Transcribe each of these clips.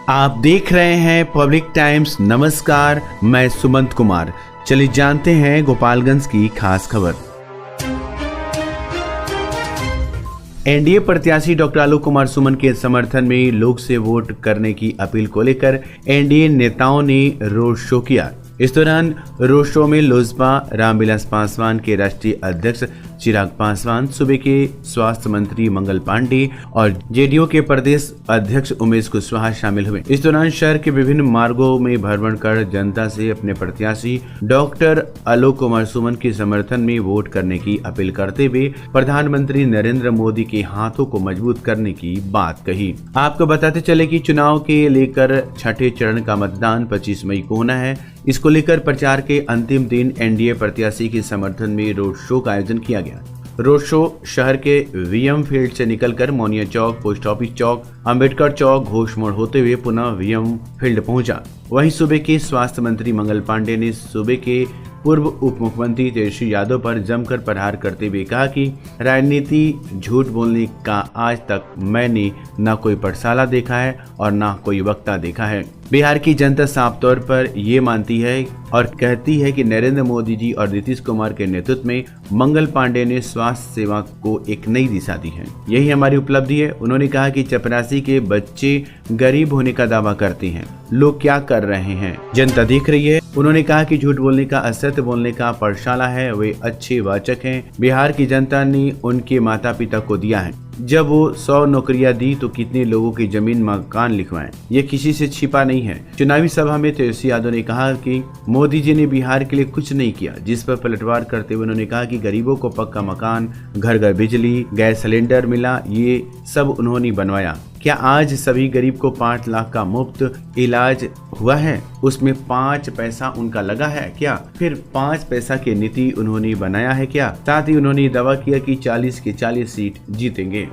आप देख रहे हैं पब्लिक टाइम्स। नमस्कार, मैं सुमंत कुमार। चलिए जानते हैं गोपालगंज की खास खबर। एनडीए प्रत्याशी डॉक्टर आलोक कुमार सुमन के समर्थन में लोग से वोट करने की अपील को लेकर एनडीए नेताओं ने रोड शो किया। इस दौरान रोड शो में लोजपा रामविलास पासवान के राष्ट्रीय अध्यक्ष चिराग पासवान, सूबे के स्वास्थ्य मंत्री मंगल पांडे और जेडीयू के प्रदेश अध्यक्ष उमेश कुशवाहा शामिल हुए। इस दौरान शहर के विभिन्न मार्गों में भ्रमण कर जनता से अपने प्रत्याशी डॉक्टर आलोक कुमार सुमन के समर्थन में वोट करने की अपील करते हुए प्रधानमंत्री नरेंद्र मोदी के हाथों को मजबूत करने की बात कही। आपको बताते चले कि चुनाव के लेकर छठे चरण का मतदान 25 मई को होना है। इसको लेकर प्रचार के अंतिम दिन एनडीए प्रत्याशी के समर्थन में रोड शो का आयोजन किया गया। रोड शो शहर के वीएम फील्ड से निकलकर मोनिया चौक, पोस्ट ऑफिस चौक, अंबेडकर चौक, घोष मोड़ होते हुए पुनः वीएम फील्ड पहुंचा। वहीं सूबे के स्वास्थ्य मंत्री मंगल पांडे ने सूबे के पूर्व उप मुख्यमंत्री तेजस्वी यादव पर जमकर प्रहार करते हुए कहा कि राजनीति झूठ बोलने का आज तक मैंने न कोई पाठशाला देखा है और न कोई वक्ता देखा है। बिहार की जनता साफ तौर पर ये मानती है और कहती है कि नरेंद्र मोदी जी और नीतीश कुमार के नेतृत्व में मंगल पांडे ने स्वास्थ्य सेवा को एक नई दिशा दी है। यही हमारी उपलब्धि है। उन्होंने कहा कि चपरासी के बच्चे गरीब होने का दावा करते हैं, लोग क्या कर रहे हैं जनता देख रही है। उन्होंने कहा कि झूठ बोलने का, असत्य बोलने का पाठशाला है, वे अच्छे वाचक हैं। बिहार की जनता ने उनके माता पिता को दिया है। जब वो 100 नौकरियां दी तो कितने लोगों की जमीन मकान लिखवाएं, ये किसी से छिपा नहीं है। चुनावी सभा में तेजस्वी यादव ने कहा कि मोदी जी ने बिहार के लिए कुछ नहीं किया, जिस पर पलटवार करते हुए उन्होंने कहा कि गरीबों को पक्का मकान, घर घर बिजली, गैस सिलेंडर मिला, ये सब उन्होंने बनवाया। क्या आज सभी गरीब को 5 लाख का मुफ्त इलाज हुआ है? उसमें 5 पैसा उनका लगा है क्या? फिर 5 पैसा की नीति उन्होंने बनाया है क्या? साथ ही उन्होंने दावा किया कि 40 की 40 सीट जीतेंगे।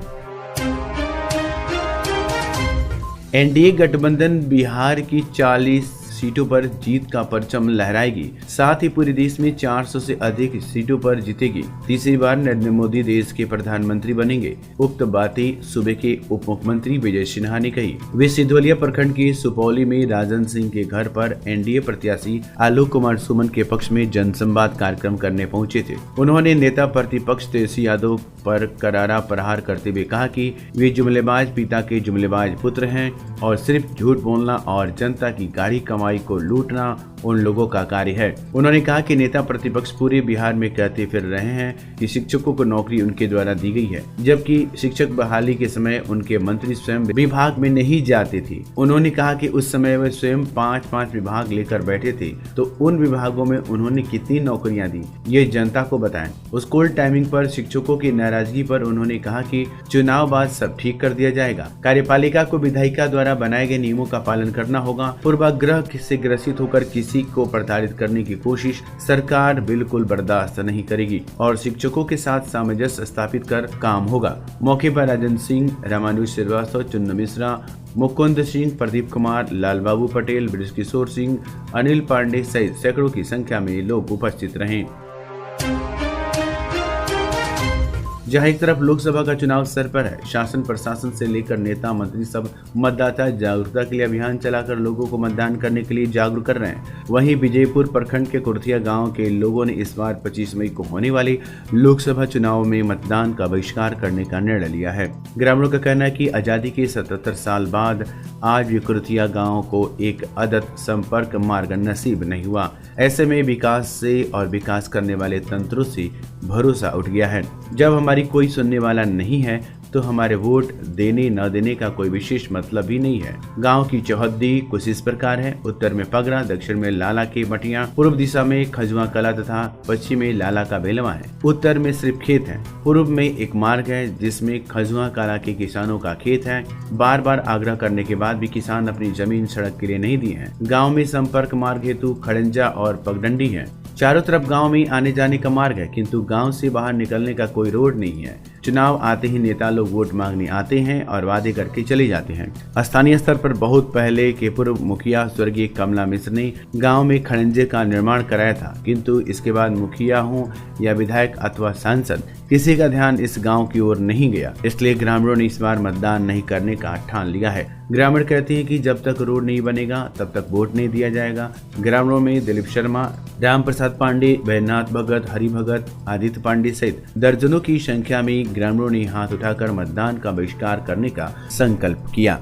एनडीए गठबंधन बिहार की 40 सीटों पर जीत का परचम लहराएगी। साथ ही पूरे देश में 400 से अधिक सीटों पर जीतेगी। तीसरी बार नरेंद्र मोदी देश के प्रधानमंत्री बनेंगे। उक्त बातें सूबे के उप मुख्यमंत्री विजय सिन्हा ने कही। वे सिधवलिया प्रखंड के सुपौली में राजन सिंह के घर पर एनडीए प्रत्याशी आलोक कुमार सुमन के पक्ष में जनसंवाद कार्यक्रम करने पहुंचे थे। उन्होंने नेता प्रतिपक्ष तेजस्वी यादव पर करारा प्रहार करते हुए कहा कि वे जुमलेबाज पिता के जुमलेबाज पुत्र हैं और सिर्फ झूठ बोलना और जनता की गाढ़ी कमाई को लूटना उन लोगों का कार्य है। उन्होंने कहा कि नेता प्रतिपक्ष पूरे बिहार में कहते फिर रहे हैं कि शिक्षकों को नौकरी उनके द्वारा दी गई है, जबकि शिक्षक बहाली के समय उनके मंत्री स्वयं विभाग में नहीं जाते थे। उन्होंने कहा कि उस समय वे स्वयं 5-5 विभाग लेकर बैठे थे, तो उन विभागों में उन्होंने कितनी नौकरियां दी, ये जनता को बताएं। स्कूल टाइमिंग पर शिक्षकों की नाराजगी पर उन्होंने कहा कि चुनाव बाद सब ठीक कर दिया जाएगा। कार्यपालिका को विधायिका द्वारा बनाए गए नियमों का पालन करना होगा। पूर्वाग्रह से ग्रसित होकर किसी को प्रताड़ित करने की कोशिश सरकार बिल्कुल बर्दाश्त नहीं करेगी और शिक्षकों के साथ सामंजस्य स्थापित कर काम होगा। मौके पर राजन सिंह, रामानुज श्रीवास्तव, चुन्नू मिश्रा, मुकुंद सिंह, प्रदीप कुमार, लाल बाबू पटेल, ब्रिज किशोर सिंह, अनिल पांडे सहित सैकड़ों की संख्या में लोग उपस्थित रहे। जहां एक तरफ लोकसभा का चुनाव सर पर है, शासन प्रशासन से लेकर नेता मंत्री सब मतदाता जागरूकता के लिए अभियान चलाकर लोगों को मतदान करने के लिए जागरूक कर रहे हैं। वहीं विजयपुर प्रखंड के कुर्थिया गांव के लोगों ने इस बार 25 मई को होने वाले लोकसभा चुनाव में मतदान का बहिष्कार करने का निर्णय लिया है। ग्रामीणों का कहना है कि आजादी के 77 साल बाद आज भी कुर्थिया गाँव को एक आदत संपर्क मार्ग नसीब नहीं हुआ। ऐसे में विकास से और विकास करने वाले तंत्रों से भरोसा उठ गया है। जब हमारी कोई सुनने वाला नहीं है तो हमारे वोट देने न देने का कोई विशेष मतलब ही नहीं है। गांव की चौहद्दी कुछ इस प्रकार है। उत्तर में पगरा, दक्षिण में लाला के मटिया, पूर्व दिशा में खजुआ कला तथा पश्चिम में लाला का बेलवा है। उत्तर में सिर्फ खेत है। पूर्व में एक मार्ग है जिसमें खजुआ कला के किसानों का खेत है। बार बार आग्रह करने के बाद भी किसान अपनी जमीन सड़क के लिए नहीं दिए हैं। गाँव में संपर्क मार्ग हेतु खड़ंजा और पगडंडी है। चारों तरफ गांव में आने जाने का मार्ग है, किंतु गांव से बाहर निकलने का कोई रोड नहीं है। चुनाव आते ही नेता लोग वोट मांगने आते हैं और वादे करके चले जाते हैं। स्थानीय स्तर पर बहुत पहले के पूर्व मुखिया स्वर्गीय कमला मिश्र ने गांव में खड़ंजे का निर्माण कराया था, किंतु इसके बाद मुखिया हो या विधायक अथवा सांसद, किसी का ध्यान इस गांव की ओर नहीं गया। इसलिए ग्रामीणों ने इस बार मतदान नहीं करने का ठान लिया है। ग्रामीण कहते हैं कि जब तक रोड नहीं बनेगा तब तक वोट नहीं दिया जाएगा। ग्रामीणों में दिलीप शर्मा, राम प्रसाद पांडे, बैजनाथ भगत, हरि भगत, आदित्य पांडे सहित दर्जनों की संख्या में ग्रामीणों ने हाथ उठाकर मतदान का बहिष्कार करने का संकल्प किया।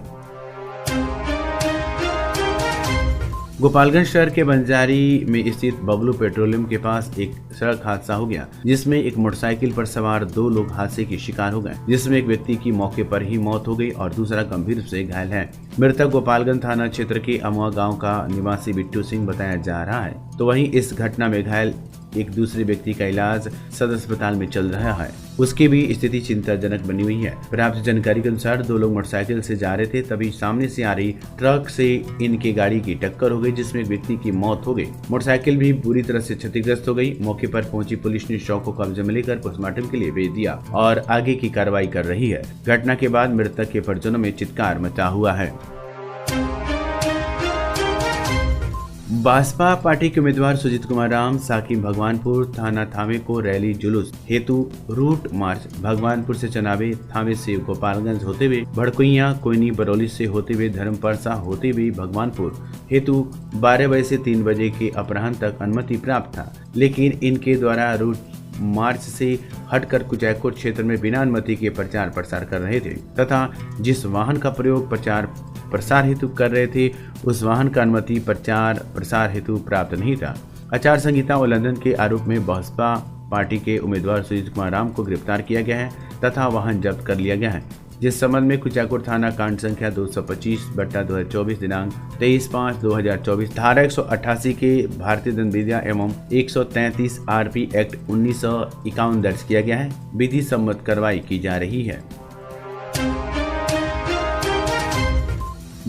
गोपालगंज शहर के बंजारी में स्थित बबलू पेट्रोलियम के पास एक सड़क हादसा हो गया, जिसमें एक मोटरसाइकिल पर सवार 2 लोग हादसे के शिकार हो गए, जिसमें एक व्यक्ति की मौके पर ही मौत हो गई और दूसरा गंभीर रूप से घायल है। मृतक गोपालगंज थाना क्षेत्र के अमुआ गांव का निवासी बिट्टू सिंह बताया जा रहा है। तो वहीं इस घटना में घायल एक दूसरे व्यक्ति का इलाज सदर अस्पताल में चल रहा है। उसकी भी स्थिति चिंताजनक बनी हुई है। प्राप्त जानकारी के अनुसार 2 लोग मोटरसाइकिल से जा रहे थे, तभी सामने से आ रही ट्रक से इनके गाड़ी की टक्कर हो गई, जिसमें एक व्यक्ति की मौत हो गई। मोटरसाइकिल भी बुरी तरह से क्षतिग्रस्त हो गई। मौके पर पहुंची पुलिस ने शव को कब्जे में लेकर पोस्टमार्टम के लिए भेज दिया और आगे की कार्रवाई कर रही है। घटना के बाद मृतक के परिजनों में चित्कार मचा हुआ है। भाजपा पार्टी के उम्मीदवार सुजीत कुमार राम साकी भगवानपुर थाना थावे को रैली जुलूस हेतु रूट मार्च भगवानपुर से चनावे, थावे से गोपालगंज होते हुए भड़कुइया, कोयनी, बरौली से होते हुए धर्मपरसा होते हुए भगवानपुर हेतु 12 बजे से 3 बजे के अपराह्न तक अनुमति प्राप्त था, लेकिन इनके द्वारा रूट मार्च से हटकर कुचायकोट क्षेत्र में बिना अनुमति के प्रचार प्रसार कर रहे थे तथा जिस वाहन का प्रयोग प्रचार प्रसार हेतु कर रहे थे उस वाहन का अनुमति प्रचार प्रसार हेतु प्राप्त नहीं था। आचार संहिता उल्लंघन के आरोप में भाजपा पार्टी के उम्मीदवार सुजीत कुमार राम को गिरफ्तार किया गया है तथा वाहन जब्त कर लिया गया है, जिस संबंध में कुचायकोट थाना कांड संख्या 225/2024 दिनांक 23/5/2024 धारा 188 के भारतीय दंड विधिया एवं 133 आरपी एक्ट 1951 दर्ज किया गया है। विधि सम्मत कार्रवाई की जा रही है।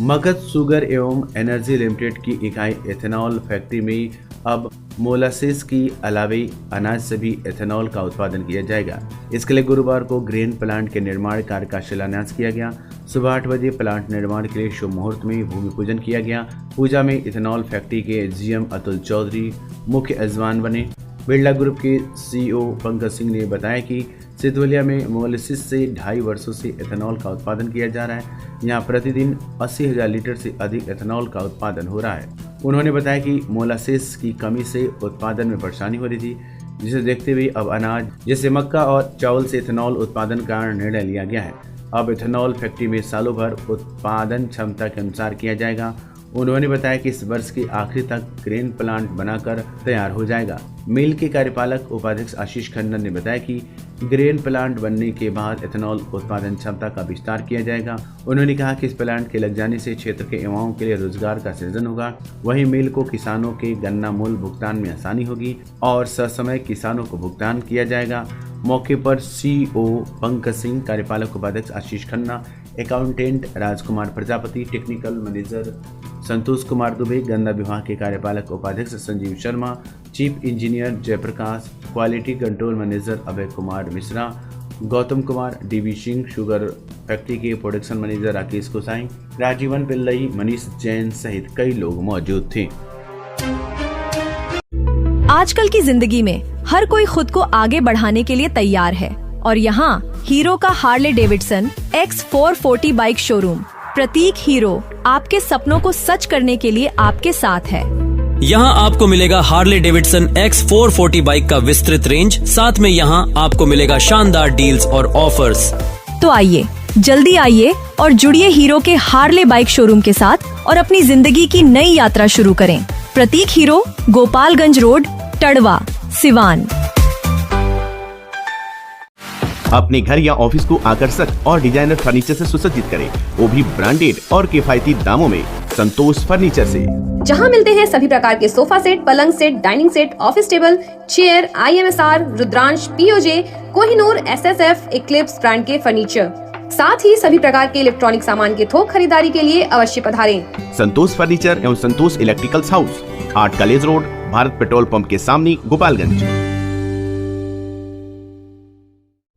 मगध शुगर एवं एनर्जी लिमिटेड की इकाई एथेनॉल फैक्ट्री में अब मोलासेस की अलावे अनाज से भी एथेनॉल का उत्पादन किया जाएगा। इसके लिए गुरुवार को ग्रेन प्लांट के निर्माण कार्य का शिलान्यास किया गया। सुबह 8 बजे प्लांट निर्माण के लिए शुभ मुहूर्त में भूमि पूजन किया गया। पूजा में इथेनॉल फैक्ट्री के जीएम अतुल चौधरी मुख्य मेजबान बने। बिरला ग्रुप के सीईओ पंकज सिंह ने बताया कि सिद्धवलिया में मोलासेस से 2.5 वर्षों से एथेनॉल का उत्पादन किया जा रहा है। यहाँ प्रतिदिन 80,000 लीटर से अधिक एथेनॉल का उत्पादन हो रहा है। उन्होंने बताया कि मोलासेस की कमी से उत्पादन में परेशानी हो रही थी, जिसे देखते हुए अब अनाज जैसे मक्का और चावल से एथेनॉल उत्पादन का निर्णय लिया गया है। अब एथेनॉल फैक्ट्री में सालों भर उत्पादन क्षमता के अनुसार किया जाएगा। उन्होंने बताया कि इस वर्ष के आखिरी तक ग्रेन प्लांट बनाकर तैयार हो जाएगा। मिल के कार्यपालक उपाध्यक्ष आशीष खन्ना ने बताया कि ग्रेन प्लांट बनने के बाद एथेनॉल उत्पादन क्षमता का विस्तार किया जाएगा। उन्होंने कहा कि इस प्लांट के लग जाने से क्षेत्र के युवाओं के लिए रोजगार का सृजन होगा। वहीं मिल को किसानों के गन्ना मूल्य भुगतान में आसानी होगी और ससमय किसानों को भुगतान किया जाएगा। मौके पर सीईओ पंकज सिंह, कार्यपालक उपाध्यक्ष Ashish Khanna, accountant Rajkumar Prajapati, technical manager Santosh Kumar Dubey, गन्ना विभाग के कार्यपालक उपाध्यक्ष Sanjeev Sharma, chief engineer Jayprakash, quality control manager Abhay Kumar Mishra, Gautam Kumar, DB Singh, sugar factory के प्रोडक्शन मैनेजर राकेश गोसाई, राजीवन पिल्लई, मनीष जैन सहित कई लोग मौजूद थे। आजकल की जिंदगी में हर कोई खुद को आगे बढ़ाने के लिए तैयार है और यहाँ हीरो का Harley Davidson X440 bike showroom प्रतीक हीरो आपके सपनों को सच करने के लिए आपके साथ है। यहाँ आपको मिलेगा हार्ले डेविडसन X440 बाइक का विस्तृत रेंज, साथ में यहाँ आपको मिलेगा शानदार डील्स और ऑफर्स। तो आइए, जल्दी आइए और जुड़िए हीरो के हार्ले बाइक शोरूम के साथ और अपनी जिंदगी की नई यात्रा शुरू करें। प्रतीक हीरो, गोपालगंज रोड, टड़वा, सिवान। अपने घर या ऑफिस को आकर्षक और डिजाइनर फर्नीचर से सुसज्जित करें, वो भी ब्रांडेड और किफायती दामों में संतोष फर्नीचर से, जहां मिलते हैं सभी प्रकार के सोफा सेट, पलंग set, dining set, office table, chair, IMSR, Rudransh, POJ, Kohinoor, SSF, Eclipse brand के फर्नीचर, साथ ही सभी प्रकार के इलेक्ट्रॉनिक सामान के थोक खरीदारी के लिए अवश्य पधारें। संतोष फर्नीचर एवं Santosh electricals house, 8 college road, Bharat petrol pump के सामने, गोपालगंज।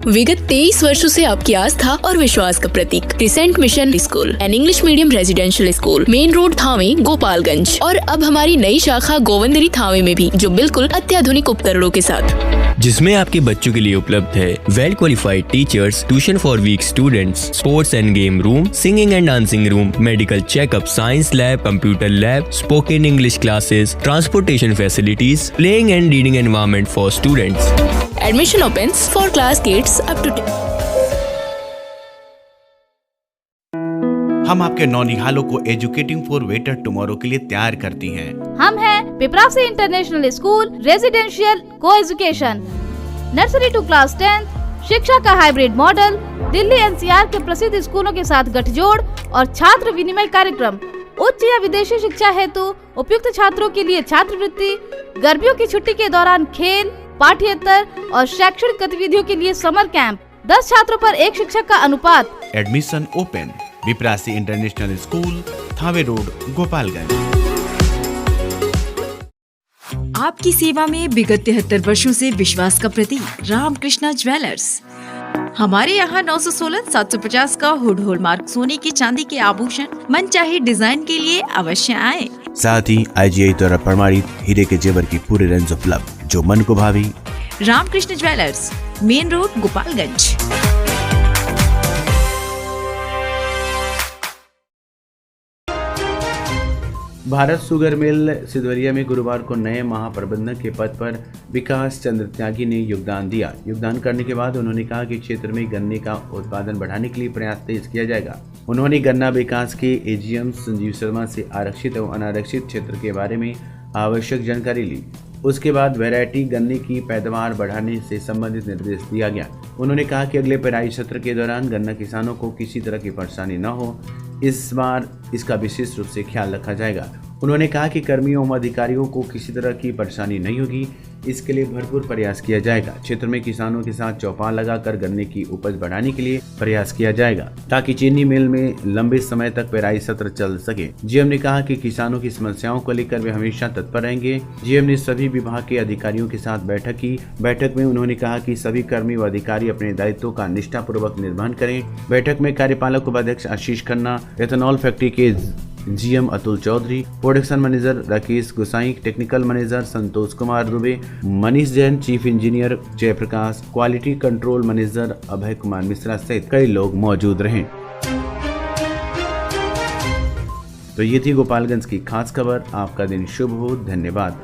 विगत 23 वर्षों से आपकी आस्था और विश्वास का प्रतीक crescent mission school and English medium residential school, main road Thawe, Gopalganj. और अब हमारी नई शाखा गोविंदरी थावे में भी, जो बिल्कुल अत्याधुनिक उपकरणों के साथ, जिसमें आपके बच्चों के लिए उपलब्ध है well qualified teachers, tuition for weak students, sports and game room, singing and dancing room, medical checkup, science lab, computer lab, spoken English classes, transportation facilities, playing and reading environment for students. Admission opens for class kids up to 10। हम आपके नौनिहालों को educating for better tomorrow के लिए तैयार करती हैं। हम हैं पिपरासी इंटरनेशनल स्कूल रेजिडेंशियल को एजुकेशन, नर्सरी टू क्लास 10, शिक्षा का हाइब्रिड मॉडल, दिल्ली एनसीआर के प्रसिद्ध स्कूलों के साथ गठजोड़ और छात्र विनिमय कार्यक्रम, उच्च या विदेशी शिक्षा हेतु उपयुक्त छात्रों के लिए छात्रवृत्ति, गर्मियों की छुट्टी के दौरान खेल, पाठ्येतर और शैक्षणिक गतिविधियों के लिए समर कैंप, 10 छात्रों पर 1 शिक्षक का अनुपात। Admission open. Viprasi international school, Thawe road, Gopalganj. आपकी सेवा में विगत 73 वर्षों से विश्वास का प्रतीक रामकृष्णा ज्वेलर्स। हमारे यहाँ 916-750 का हुड हॉलमार्क सोने की चांदी के आभूषण मनचाहे डिजाइन के लिए अवश्य आए। साथ ही IGI द्वारा प्रमाणित हीरे के जेवर की पूरी रेंज उपलब्ध, जो मन को भावी। Ramkrishna jewellers, main road, Gopalganj. Bharat sugar mill Sidhwalia में गुरुवार को नए महाप्रबंधक के पद पर विकास चंद्र त्यागी ने योगदान दिया। योगदान करने के बाद उन्होंने कहा कि क्षेत्र में गन्ने का उत्पादन बढ़ाने के लिए प्रयास तेज किया जाएगा। उन्होंने गन्ना विकास के AGM संजीव शर्मा से आरक्षित एवं अनारक्षित क्षेत्र के बारे में आवश्यक जानकारी ली। उसके बाद वैरायटी गन्ने की पैदावार बढ़ाने से संबंधित निर्देश दिया गया। उन्होंने कहा कि अगले पेराई सत्र के दौरान गन्ना किसानों को किसी तरह की परेशानी न हो, इस बार इसका विशेष रूप से ख्याल रखा जाएगा। उन्होंने कहा कि कर्मियों एवं अधिकारियों को किसी तरह की परेशानी नहीं होगी, इसके लिए भरपूर प्रयास किया जाएगा। क्षेत्र में किसानों के साथ चौपाल लगाकर गन्ने की उपज बढ़ाने के लिए प्रयास किया जाएगा, ताकि चीनी मिल में लंबे समय तक पेराई सत्र चल सके। GM ने कहा कि किसानों की समस्याओं को लेकर वे हमेशा तत्पर रहेंगे। GM ने सभी विभाग के अधिकारियों के साथ बैठक की। बैठक में उन्होंने कहा कि सभी कर्मी व अधिकारी अपने दायित्वों का निष्ठापूर्वक निर्वहन करें। बैठक में कार्यपालक उपाध्यक्ष आशीष खन्ना, एथेनॉल फैक्ट्री के GM Atul Chaudhary, production manager Rakesh Gosai, technical manager Santosh Kumar Dubey, Manish Jain, chief engineer Jayprakash, quality control manager Abhay Kumar Mishra सहित कई लोग मौजूद रहे। तो ये थी गोपालगंज की खास खबर। आपका दिन शुभ हो। धन्यवाद।